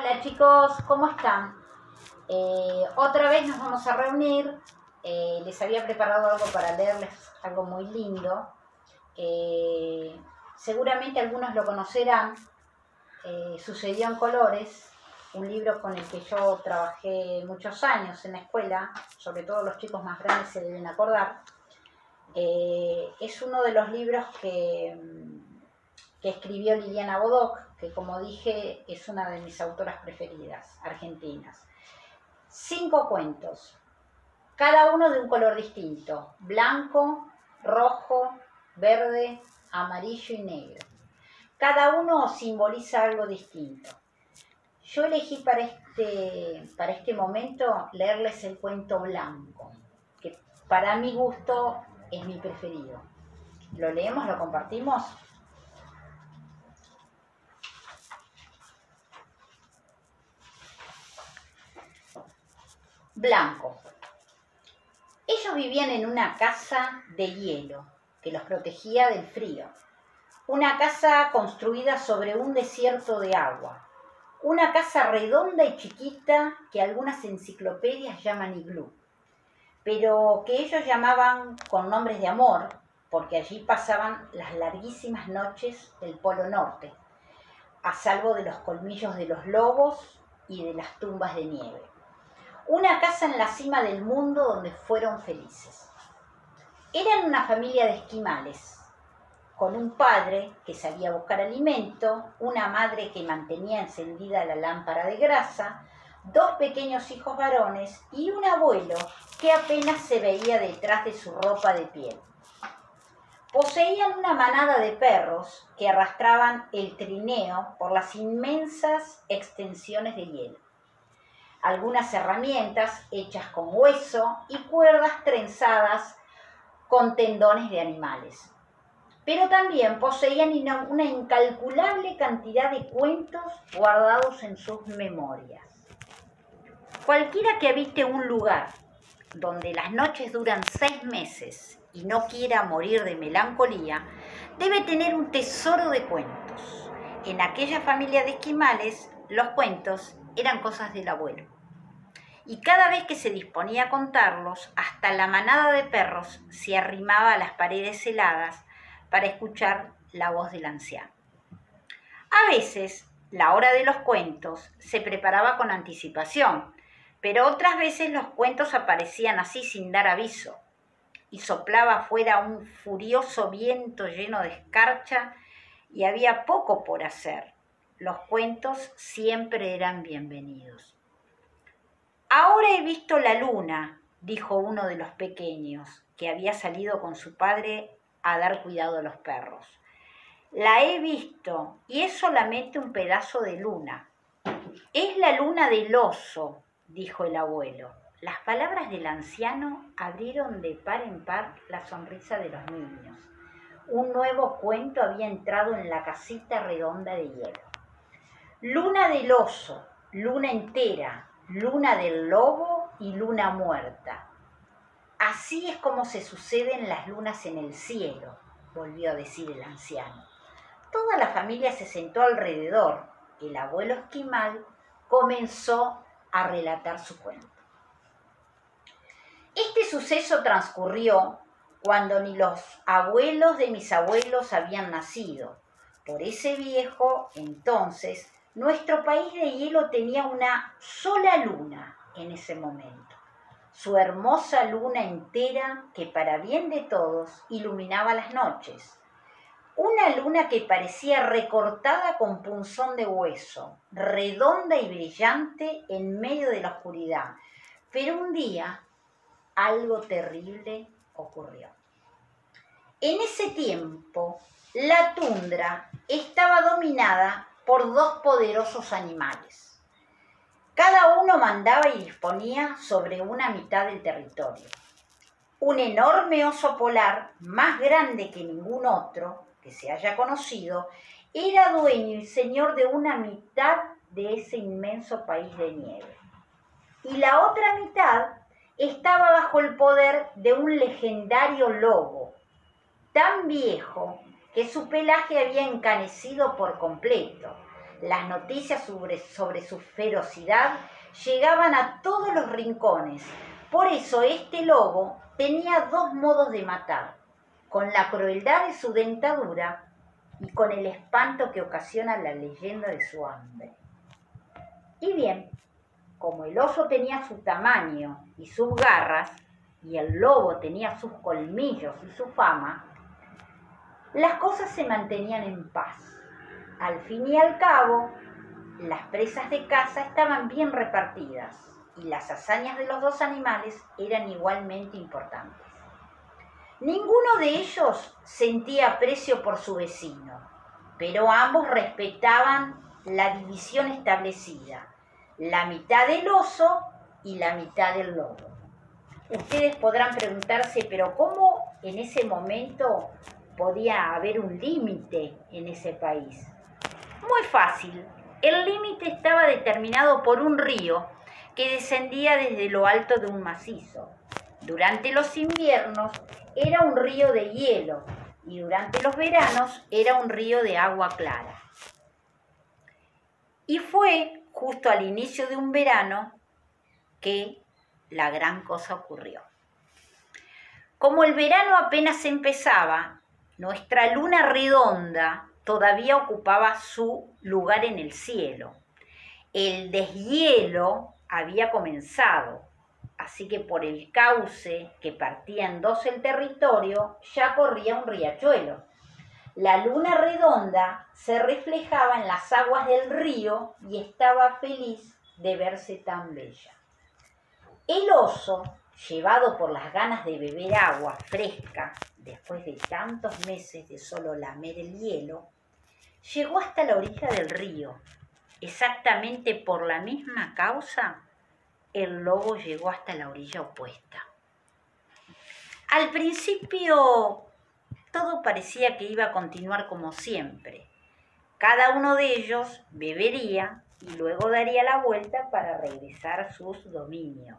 Hola chicos, ¿cómo están? Otra vez nos vamos a reunir. Les había preparado algo para leerles, algo muy lindo. Seguramente algunos lo conocerán. Sucedió en Colores, un libro con el que yo trabajé muchos años en la escuela, sobre todo los chicos más grandes se deben acordar. Es uno de los libros que escribió Liliana Bodoc, que como dije es una de mis autoras preferidas, argentinas. 5 cuentos, cada uno de un color distinto: blanco, rojo, verde, amarillo y negro. Cada uno simboliza algo distinto. Yo elegí para este momento leerles el cuento blanco, que para mi gusto es mi preferido. ¿Lo leemos? ¿Lo compartimos? Blanco. Ellos vivían en una casa de hielo que los protegía del frío. Una casa construida sobre un desierto de agua. Una casa redonda y chiquita que algunas enciclopedias llaman iglú, pero que ellos llamaban con nombres de amor, porque allí pasaban las larguísimas noches del Polo Norte, a salvo de los colmillos de los lobos y de las tumbas de nieve. Una casa en la cima del mundo donde fueron felices. Eran una familia de esquimales, con un padre que salía a buscar alimento, una madre que mantenía encendida la lámpara de grasa, 2 pequeños hijos varones y un abuelo que apenas se veía detrás de su ropa de piel. Poseían una manada de perros que arrastraban el trineo por las inmensas extensiones de hielo. Algunas herramientas hechas con hueso y cuerdas trenzadas con tendones de animales. Pero también poseían una incalculable cantidad de cuentos guardados en sus memorias. Cualquiera que habite un lugar donde las noches duran 6 meses y no quiera morir de melancolía, debe tener un tesoro de cuentos. En aquella familia de esquimales, los cuentos eran cosas del abuelo. Y cada vez que se disponía a contarlos, hasta la manada de perros se arrimaba a las paredes heladas para escuchar la voz del anciano. A veces, la hora de los cuentos se preparaba con anticipación, pero otras veces los cuentos aparecían así sin dar aviso, y soplaba afuera un furioso viento lleno de escarcha y había poco por hacer. Los cuentos siempre eran bienvenidos. Ahora he visto la luna, dijo uno de los pequeños, que había salido con su padre a dar cuidado a los perros. La he visto, y es solamente un pedazo de luna. Es la luna del oso, dijo el abuelo. Las palabras del anciano abrieron de par en par la sonrisa de los niños. Un nuevo cuento había entrado en la casita redonda de hielo. Luna del oso, luna entera, luna del lobo y luna muerta. Así es como se suceden las lunas en el cielo, volvió a decir el anciano. Toda la familia se sentó alrededor. El abuelo esquimal comenzó a relatar su cuento. Este suceso transcurrió cuando ni los abuelos de mis abuelos habían nacido. Por ese viejo entonces, nuestro país de hielo tenía una sola luna en ese momento. Su hermosa luna entera que para bien de todos iluminaba las noches. Una luna que parecía recortada con punzón de hueso, redonda y brillante en medio de la oscuridad. Pero un día algo terrible ocurrió. En ese tiempo, la tundra estaba dominada por 2 poderosos animales. Cada uno mandaba y disponía sobre una mitad del territorio. Un enorme oso polar, más grande que ningún otro que se haya conocido, era dueño y señor de una mitad de ese inmenso país de nieve. Y la otra mitad estaba bajo el poder de un legendario lobo, tan viejo que su pelaje había encanecido por completo, Las noticias sobre su ferocidad llegaban a todos los rincones. Por eso este lobo tenía dos modos de matar: con la crueldad de su dentadura y con el espanto que ocasiona la leyenda de su hambre. Y bien, como el oso tenía su tamaño y sus garras, y el lobo tenía sus colmillos y su fama, las cosas se mantenían en paz. Al fin y al cabo, las presas de caza estaban bien repartidas y las hazañas de los dos animales eran igualmente importantes. Ninguno de ellos sentía aprecio por su vecino, pero ambos respetaban la división establecida: la mitad del oso y la mitad del lobo. Ustedes podrán preguntarse, pero ¿cómo en ese momento podía haber un límite en ese país? Muy fácil. El límite estaba determinado por un río que descendía desde lo alto de un macizo. Durante los inviernos era un río de hielo y durante los veranos era un río de agua clara. Y fue justo al inicio de un verano que la gran cosa ocurrió. Como el verano apenas empezaba, nuestra luna redonda todavía ocupaba su lugar en el cielo. El deshielo había comenzado, así que por el cauce que partía en dos el territorio ya corría un riachuelo. La luna redonda se reflejaba en las aguas del río y estaba feliz de verse tan bella. El oso, llevado por las ganas de beber agua fresca después de tantos meses de solo lamer el hielo, llegó hasta la orilla del río. Exactamente por la misma causa, el lobo llegó hasta la orilla opuesta. Al principio, todo parecía que iba a continuar como siempre. Cada uno de ellos bebería y luego daría la vuelta para regresar a sus dominios.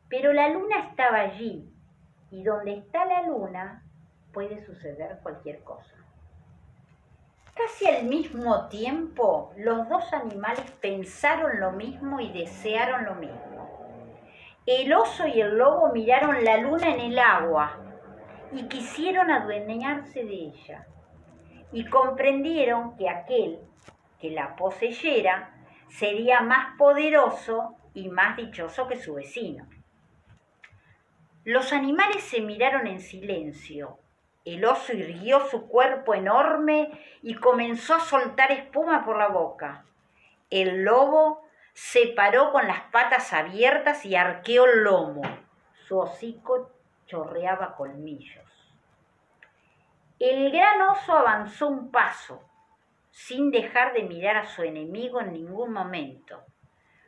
Pero la luna estaba allí, y donde está la luna puede suceder cualquier cosa. Casi al mismo tiempo, los dos animales pensaron lo mismo y desearon lo mismo. El oso y el lobo miraron la luna en el agua y quisieron adueñarse de ella. Y comprendieron que aquel que la poseyera sería más poderoso y más dichoso que su vecino. Los animales se miraron en silencio. El oso irguió su cuerpo enorme y comenzó a soltar espuma por la boca. El lobo se paró con las patas abiertas y arqueó el lomo. Su hocico chorreaba colmillos. El gran oso avanzó un paso, sin dejar de mirar a su enemigo en ningún momento.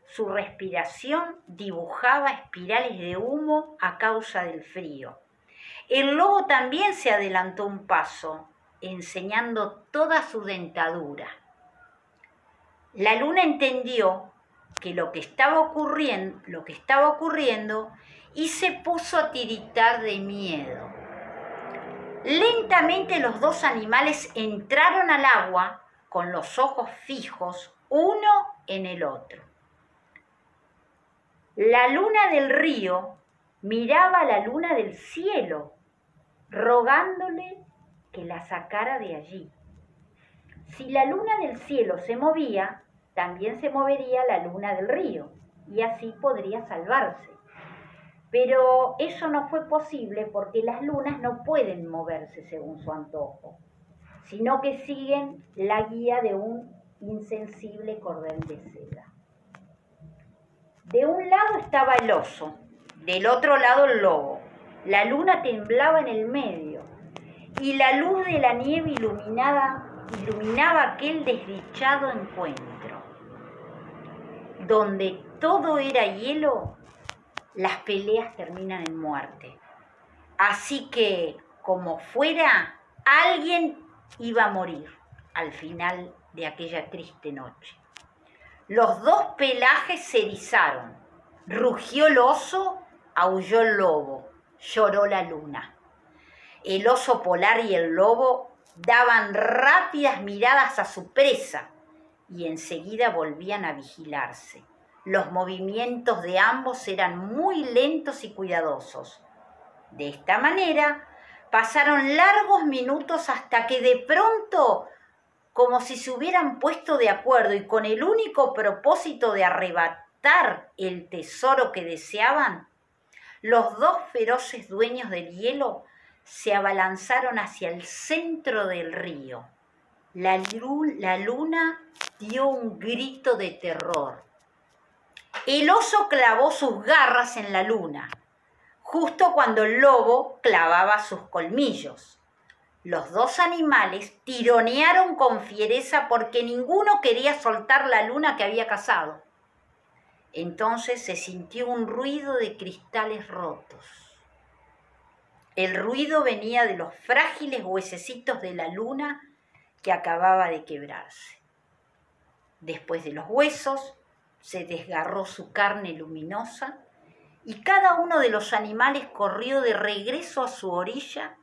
Su respiración dibujaba espirales de humo a causa del frío. El lobo también se adelantó un paso, enseñando toda su dentadura. La luna entendió que lo que estaba ocurriendo y se puso a tiritar de miedo. Lentamente los dos animales entraron al agua con los ojos fijos uno en el otro. La luna del río miraba a la luna del cielo, rogándole que la sacara de allí. Si la luna del cielo se movía, también se movería la luna del río, y así podría salvarse. Pero eso no fue posible porque las lunas no pueden moverse según su antojo, sino que siguen la guía de un insensible cordel de seda. De un lado estaba el oso, del otro lado el lobo. La luna temblaba en el medio y la luz de la nieve iluminaba aquel desdichado encuentro. Donde todo era hielo, las peleas terminan en muerte. Así que, como fuera, alguien iba a morir al final de aquella triste noche. Los dos pelajes se erizaron. Rugió el oso, aulló el lobo, lloró la luna. El oso polar y el lobo daban rápidas miradas a su presa y enseguida volvían a vigilarse. Los movimientos de ambos eran muy lentos y cuidadosos. De esta manera, pasaron largos minutos hasta que de pronto, como si se hubieran puesto de acuerdo y con el único propósito de arrebatar el tesoro que deseaban, los dos feroces dueños del hielo se abalanzaron hacia el centro del río. La luna dio un grito de terror. El oso clavó sus garras en la luna, justo cuando el lobo clavaba sus colmillos. Los dos animales tironearon con fiereza porque ninguno quería soltar la luna que había cazado. Entonces se sintió un ruido de cristales rotos. El ruido venía de los frágiles huesecitos de la luna que acababa de quebrarse. Después de los huesos, se desgarró su carne luminosa y cada uno de los animales corrió de regreso a su orilla,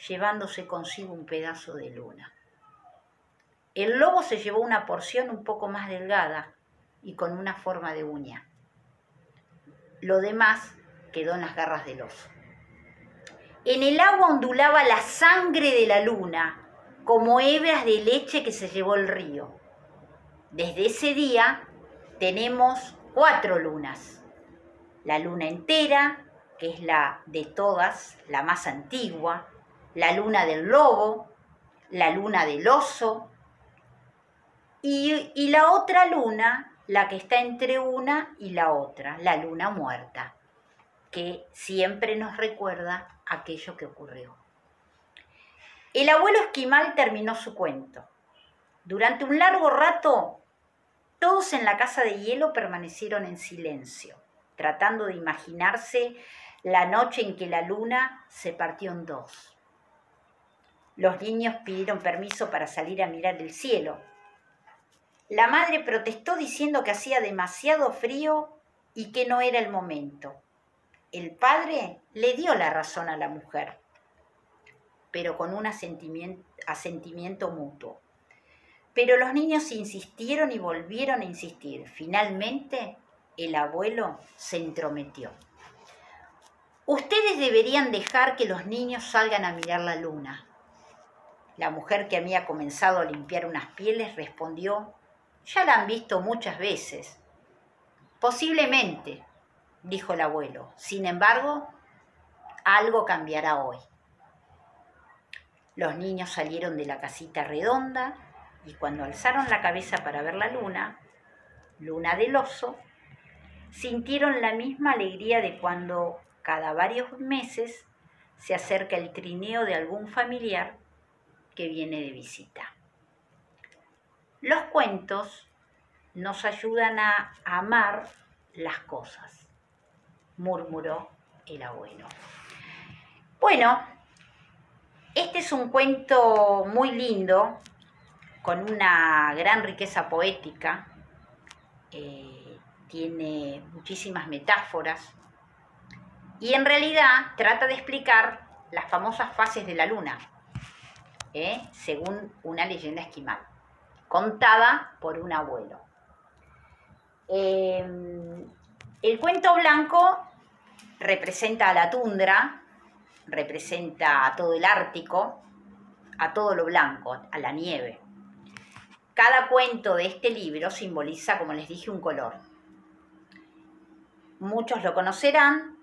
llevándose consigo un pedazo de luna. El lobo se llevó una porción un poco más delgada y con una forma de uña. Lo demás quedó en las garras del oso. En el agua ondulaba la sangre de la luna, como hebras de leche que se llevó el río. Desde ese día tenemos 4 lunas. La luna entera, que es la de todas, la más antigua, la luna del lobo, la luna del oso y la otra luna, la que está entre una y la otra, la luna muerta, que siempre nos recuerda aquello que ocurrió. El abuelo Esquimal terminó su cuento. Durante un largo rato, todos en la casa de hielo permanecieron en silencio, tratando de imaginarse la noche en que la luna se partió en dos. Los niños pidieron permiso para salir a mirar el cielo. La madre protestó diciendo que hacía demasiado frío y que no era el momento. El padre le dio la razón a la mujer, pero con un asentimiento mutuo. Pero los niños insistieron y volvieron a insistir. Finalmente, el abuelo se entrometió. Ustedes deberían dejar que los niños salgan a mirar la luna. La mujer, que había comenzado a limpiar unas pieles, respondió: ya la han visto muchas veces. Posiblemente, dijo el abuelo. Sin embargo, algo cambiará hoy. Los niños salieron de la casita redonda y cuando alzaron la cabeza para ver la luna, luna del oso, sintieron la misma alegría de cuando cada varios meses se acerca el trineo de algún familiar que viene de visita. Los cuentos nos ayudan a amar las cosas, murmuró el abuelo. Bueno, este es un cuento muy lindo, con una gran riqueza poética, tiene muchísimas metáforas y en realidad trata de explicar las famosas fases de la luna, según una leyenda esquimal, contada por un abuelo. El cuento blanco representa a la tundra, representa a todo el Ártico, a todo lo blanco, a la nieve. Cada cuento de este libro simboliza, como les dije, un color. Muchos lo conocerán,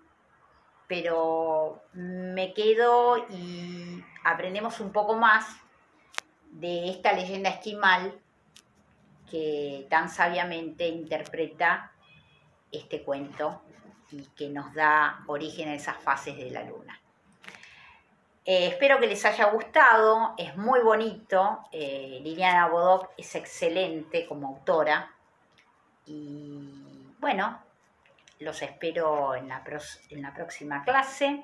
pero me quedo y aprendemos un poco más de esta leyenda esquimal que tan sabiamente interpreta este cuento y que nos da origen a esas fases de la luna. Espero que les haya gustado, es muy bonito. Liliana Bodoc es excelente como autora y bueno, los espero en la próxima clase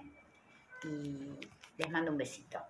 y les mando un besito.